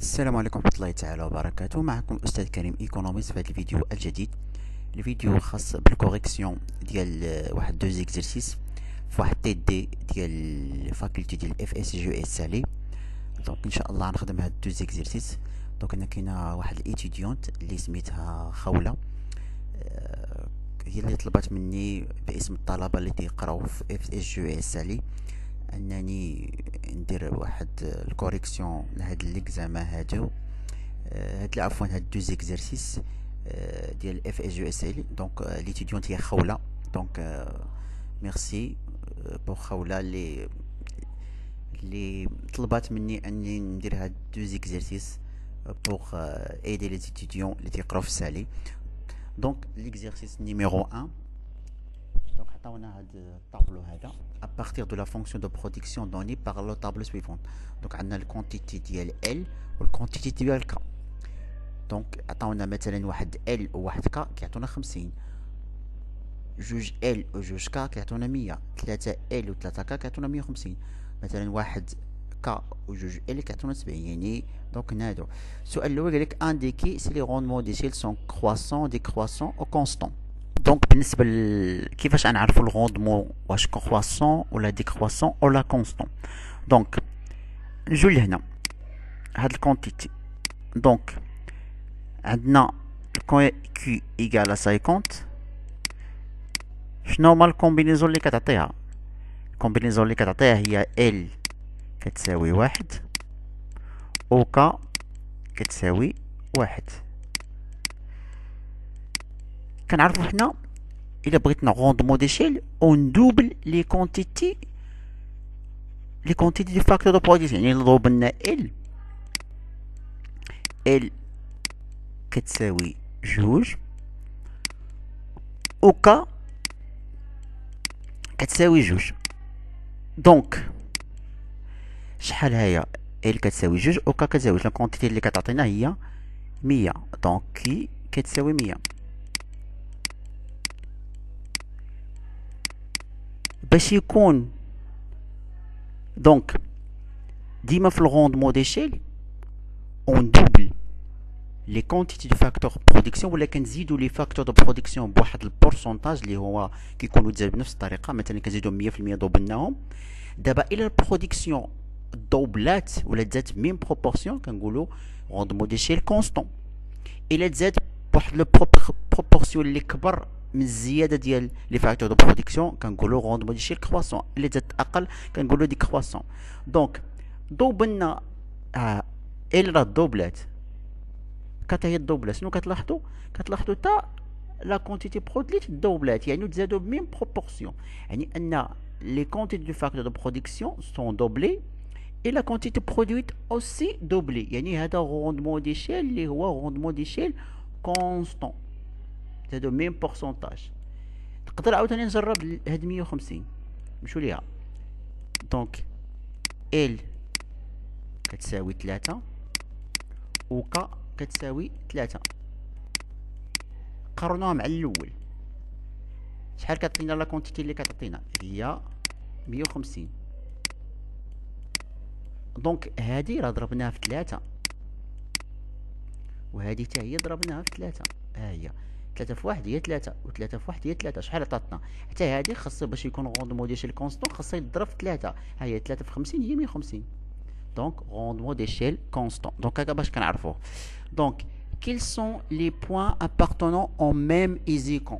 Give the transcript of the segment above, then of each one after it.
السلام عليكم ورحمة الله تعالى وبركاته. معكم أستاذ كريم إيكونوميست في هذا الفيديو الجديد. الفيديو خاص بالكوريكسيون ديال واحد دو زيكزرسيس في واحد تي دي ديال فاكولتي ديال اف اس جي اس سالي. دونك ان شاء الله غنخدم هاد دو زيكزرسيس. دونك انا كاينه واحد الايتيديونت اللي سميتها خولة، هي اللي طلبت مني باسم الطلبه اللي تيقراو في اف اس جي اس سالي انني ندير واحد الكوريكسيون لهاد ليكزامان هادو، عفوا هاد دو زيكزرسيس ديال اف اس جي اس ال. دونك ليتيديونت هي خولة. دونك ميرسي بور خولة اللي طلبات مني اني ندير هاد دو زيكزرسيس بور ايدي لي ستوديون اللي تيقراو في السالي. دونك ليكزرسيس نيميرو 1. Donc, عطاونا هاد الطابلو هذا à partir de la fonction de production donnée par le tableau suivant. Donc عندنا الكونتيتي ديال L والكونتيتي ديال K. دونك عطاونا مثلا واحد L وواحد K كيعطونا 50، جوج L وجوج K كيعطونا 100، 3 L و3 K كيعطونا 150، مثلا واحد K وجوج L كيعطونا 70. يعني دونك نادو السؤال الاول قالك انديكي سي لي روندمون دي شيل سون كرواسون ديكرواسون او كونستون. دونك بالنسبه كيفاش غنعرفوا الغوندمون واش كرواسون ولا ديكرواسون ولا كونستون. دونك نجو لهنا هاد الكونتيتي. دونك عندنا كي ايكال 50. شنو هما الكومبينيزون اللي كتعطيها؟ الكومبينيزون اللي كتعطيها هي ال كتساوي واحد و ك كتساوي واحد. كنعرفو حنا الا بغيت نغوندمون ديشيل اون دوبل لي كونتيتي دي فاكتور دو برودكسيون. يعني نضرب لنا ال كتساوي جوج و ك كتساوي جوج. دونك شحال هي ال كتساوي جوج و ك كتساوي جوج؟ الكونتيتي اللي كتعطينا هي 100. دونك كي كتساوي 100. باش يكون دونك ديما في الغوندمون ديشيل اون دوبل لي كونتيتي دو فاكتور برودكسيون، ولا كنزيدو لي فاكتور دو برودكسيون بواحد البورسونتاج اللي هو كيكونوا تزاد بنفس الطريقه. مثلا كنزيدو 100% دوبلناهم. دابا الى البرودكسيون دوبلات ولا تزادت ميم بروبورسيون كنقولوا غوندمون ديشيل كونستون. الى تزاد بواحد لو بروبورسيون اللي كبر من الزياده ديال لي فاكتور دو برودكسيون كنقولوا غوندمون ديشيل كرواسون. اللي زادت اقل كنقولوا دي كرواسون. دونك دوبلنا ال راه دوبلات، كتا هي الدوبلات. شنو كتلاحظوا تا لا كونتيتي برودويت دوبلات، يعني تزادوا بميم بروبورسيون. يعني ان لي كونتيتي دو فاكتور دو برودكسيون سون دوبلي et la quantité produite aussi doublée. يعني هذا غوندمون ديشيل اللي هو غوندمون ديشيل كونستون، هذا ميم بورسونتاج. نقدر عاوتاني نجرب هاد 150 نمشيو ليها. دونك ال كتساوي 3 و ك كتساوي 3. قارنوها مع الاول. شحال كتعطينا لا كونتيتي اللي كتعطينا؟ هي 150. دونك هادي راه ضربناها في 3 وهادي حتى هي ضربناها في 3. ها هي 3 في 1 هي 3 و3 في 1 هي 3. شحال عطاتنا؟ حتى هادي خاصها باش يكون غوندمون ديشيل كونستون خاصها يضرب في 3. ها هي 3 في 50 هي 150. دونك غوندمون ديشيل كونستون. دونك هكا باش كنعرفوه. دونك quels sont les points appartenant au même ايزيكون؟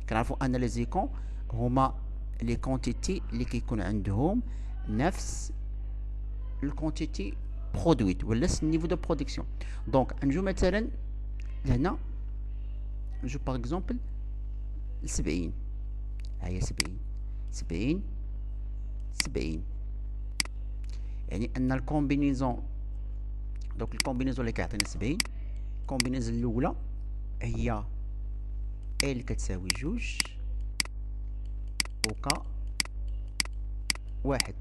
كنعرفوا ان لي زيكون هما لي كونتيتي اللي كيكون عندهم نفس الكونتيتي برودويت ولا النيفو دو برودكسيون. دونك نجو مثلا لهنا، نجو باغ اكزومبل 70. ها هي 70. يعني ان الكومبينيزون، دونك الكومبينيزون اللي كيعطينا 70، الكومبينيزون الاولى هي ال كتساوي جوج و ك واحد.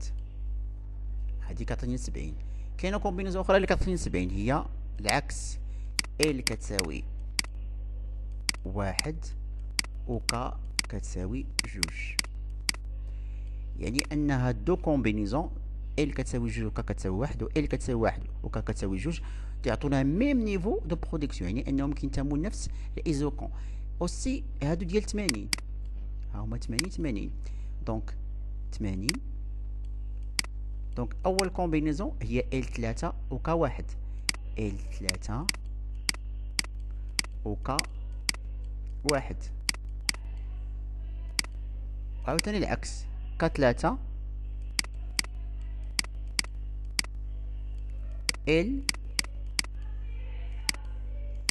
هادي كتعطيني 70. كاينه كومبينيزون اخرى اللي كتعطيني 70 هي العكس، ال كتساوي واحد و ك كتساوي جوج. يعني ان هاد دو كومبينيزون ال كتساوي جوج و ك كتساوي واحد، و ال كتساوي واحد و ك كتساوي جوج، تعطونا ميم نيفو دو برودكسيون، يعني انهم كينتموا لنفس الايزوكون. اوسي هادو ديال 80 ها هما 80 دونك 80. دونك اول كومبينيزون هي ال 3 و ك واحد، ال 3 و ك واحد. عاوتاني العكس، ك 3 ال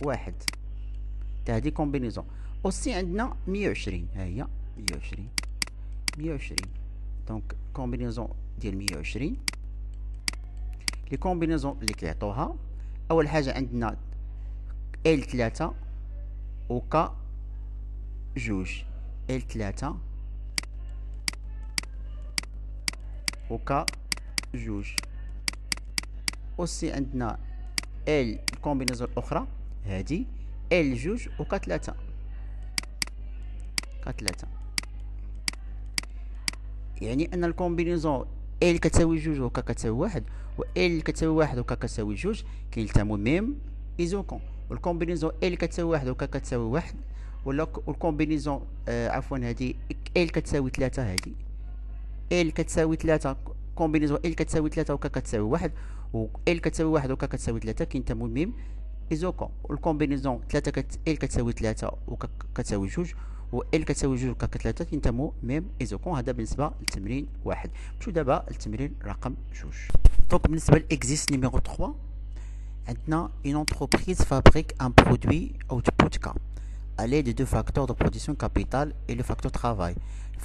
واحد، تا هادي كومبينيزون. اوسي عندنا 120، ها هي 120 دونك كومبينيزون ديال 120. لي كومبينيزون اللي كيعطوها، اول حاجه عندنا ال 3 و ك جوج، ال 3 و ك جوج. اوسي عندنا ال الكومبينيزون الاخرى هادي ال جوج و ك 3 يعني ان الكومبينيزون ال كتساوي جوج و ك كتساوي واحد، و ال كتساوي واحد و ك كتساوي جوج كيلتموا ميم ايزوكون. والكومبينيزون ال كتساوي واحد و ك كتساوي واحد، والكومبينيزون عفوا هادي ال كتساوي 3، هادي ال كتساوي 3 كومبينيزون ال كتساوي 3 و ك كتساوي واحد، و ال كتساوي واحد و ك كتساوي 3 كينتموا ميم ايزوكون. والكومبينيزون 3 ال كتساوي 3 و ك كتساوي جوج، و ال كتساوي جوج و ك 3 كينتموا ميم ايزوكون. هذا بالنسبه للتمرين واحد. نمشيو دابا للتمرين رقم جوج. دونك بالنسبه للاكزيست نيميرو 3 عندنا une entreprise fabrique un produit output K à l'aide de deux facteurs de production capital et le facteur travail.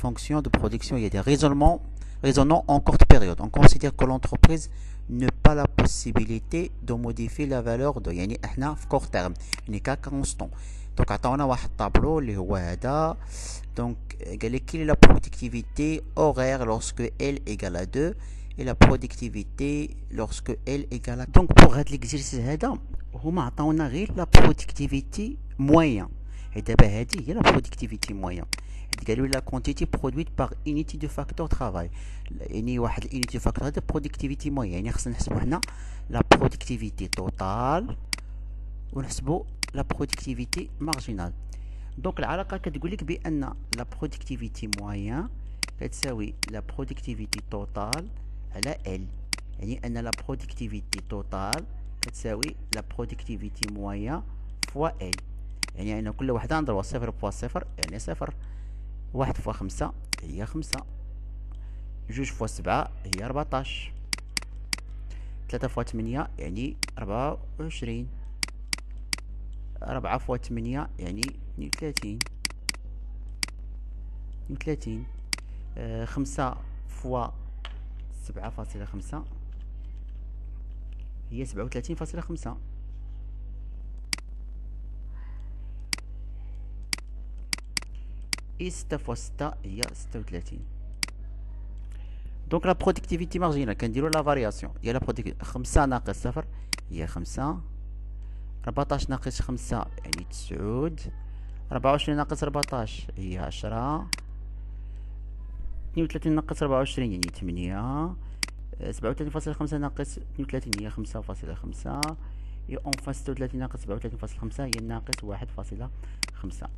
Fonction de production, il y a des raisonnants en courte période. On considère que l'entreprise n'a pas la possibilité de modifier la valeur de يعني احنا في court terme يعني K constant. Donc عطاونا واحد الطابلو اللي هو هذا. Donc قال لك quelle est la productivité horaire lorsque L égale à 2 et la productivité lorsque L égale à 4. Donc pour هاد l'exercice هذا هما عطاونا غير la productivité moyen. Et d'abord هادي هي la productivité moyen. قالوا la quantité produite par unité de facteur travail. يعني واحد الunité facteur هذا productivité moyen، يعني خصنا نحسبوا حنا la productivité totale ونحسبوا la productivité marginale. دونك العلاقة كتقول لك بأن la productivité moyen كتساوي la productivité totale على L، يعني أن la productivité totale كتساوي la productivité moyen fois L، يعني أن كل وحدة نضربها 0.0 يعني 0، 1 فوا 5 هي 5، 2 فوا 7 هي 14، 3 فوا 8 يعني 24، 4 فوا 8 يعني 32، 5 فوا 7.5 هي 37.5. et 6 fois 6 هي 36. دونك لا برودكتيفيتي مارجينال كنديرو لا فارياسيون ديال لا برودكتيفيتي. 5 ناقص 0 هي 5، 14 ناقص 5 يعني 9، 24 ناقص 14 هي 10، 32 ناقص 24 يعني 8، 37.5 ناقص 32 هي 5.5، et enfin 36 ناقص 37.5 هي ناقص 1.5.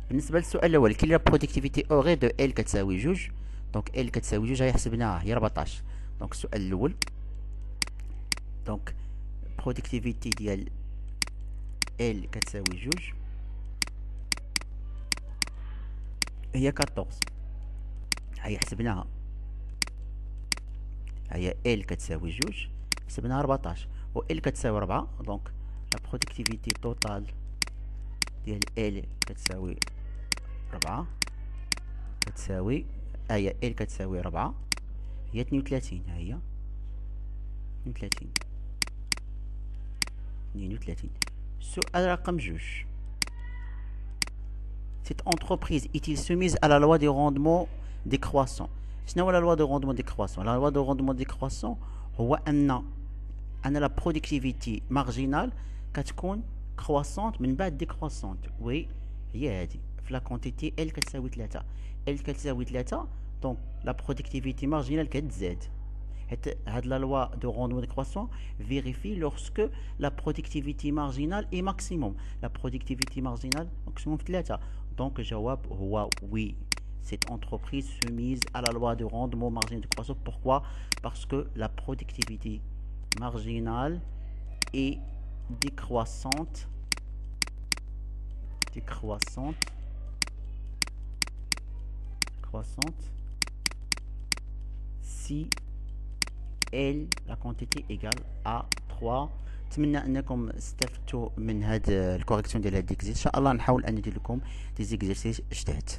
بالنسبه للسؤال الاول كي لا برودكتيفيتي اوغي دو ال كتساوي جوج، دونك ال كتساوي جوج هي حسبناها هي 14. دونك السؤال الاول دونك برودكتيفيتي ديال ال كتساوي جوج هي 14، هي حسبناها هي ال كتساوي جوج حسبناها 14 و ال كتساوي 4. دونك لا برودكتيفيتي توتال ديال ال كتساوي 4 كتساوي هي ال كتساوي 4 هي 32، ها هي 32. سؤال رقم جوج. Cette entreprise est-il soumise à la loi du rendement décroissant؟ شنو هو la loi du rendement décroissant؟ la loi du rendement décroissant هو أن la productivité marginale كتكون croissante من بعد décroissante. وي هي هادي في لا كونتيتي ال كتساوي 3، ال كتساوي 3 Donc la productivité marginale كتزاد. La loi de rendement décroissant vérifie lorsque la productivité marginale est maximum. La productivité marginale maximum 3. Donc الجواب هو oui. Cette entreprise se mise à la loi de rendement marginal décroissant. Pourquoi? Parce que la productivité marginale est décroissante si la quantité égale à 3. نتمنى انكم استفدتوا من هذه الكوريكسيون ديال هاد ليكزيرسيس. ان شاء الله نحاول ان ندير لكم دي زيكزيرسيس جداد.